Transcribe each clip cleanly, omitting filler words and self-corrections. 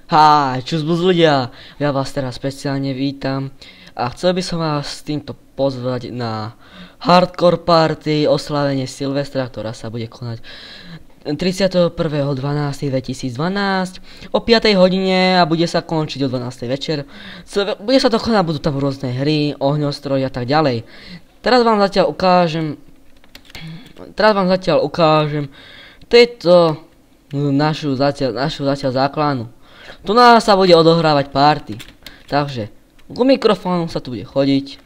Hi, čus ľudia, ja vás teraz špeciálne vítam a chcel by som vás s týmto pozvať na Hardcore Party oslavenie Silvestra, ktorá sa bude konať 31.12.2012 o 5. hodine a bude sa končiť o 12. večer. Bude sa to konať, budú tam rôzne hry, ohňostroj a tak ďalej. Teraz vám zatiaľ ukážem tejto našu zatiaľ základnú. Tu nás sa bude odohrávať party. Takže k mikrofónu sa tu bude chodiť.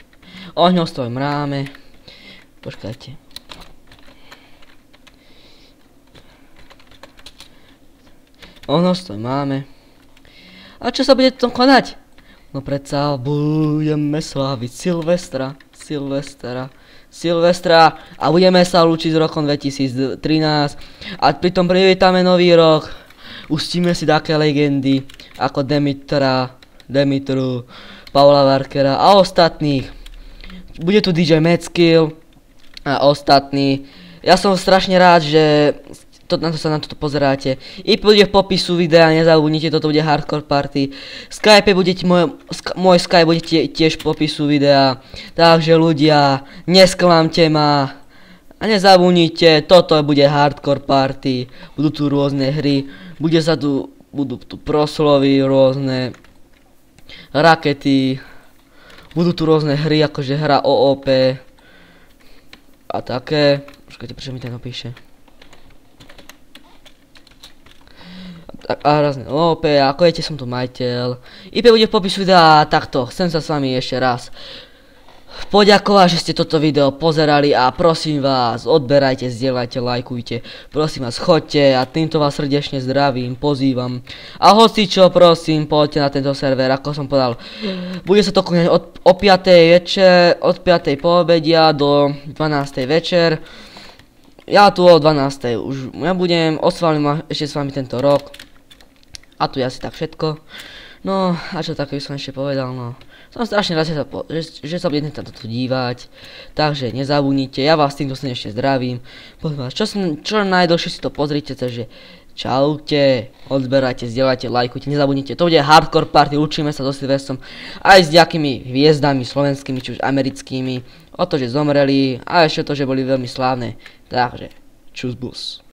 Ohňostroj máme. Počkajte. Ohňostroj máme. A čo sa bude tu konať? No predsa budeme sláviť Silvestra a budeme sa lúčiť s rokom 2013 a pritom privítame nový rok. Ustíme si také legendy ako Demitru, Paula Walkera a ostatných. Bude tu DJ Madskill a ostatní. Ja som strašne rád, že sa na toto pozeráte. IP bude v popisu videa, nezabudnite, toto bude Hardcore Party. Skype budete, môj Skype bude tiež v popisu videa. Takže ľudia, nesklamte ma. A nezabudnite, toto bude Hardcore Party. Budú tu rôzne hry. Budú tu proslovy, rôzne rakety. Budú tu rôzne hry, akože hra OOP. A také. Počkajte, prečo mi ten napíše. A rázne OP, ako viete, som tu majiteľ. IP bude v popisu videa. Takto, chcem sa s vami ešte raz poďakovať, že ste toto video pozerali a prosím vás, odberajte, zdieľajte, lajkujte. Prosím vás, choďte a týmto vás srdečne zdravím, pozývam. A hocičo, prosím, poďte na tento server, ako som povedal. Bude sa to konať o 5. večer, od 5. poobedia do 12. večer. Ja tu o 12. už nebudem, oslavím ešte s vami tento rok. A tu je asi tak všetko. No, a čo také by som ešte povedal, no. Som strašne rád, že sa budete na toto dívať. Takže nezabudnite, ja vás týmto ešte zdravím. Poďme vás, čo najdlhšie si to pozrite, takže čaute, odberajte, zdieľajte, lajkujte, nezabudnite. To bude Hardcore Party, učíme sa so Silvestrom aj s nejakými hviezdami slovenskými, či už americkými. O to, že zomreli a ešte to, že boli veľmi slávne. Takže, čus bus.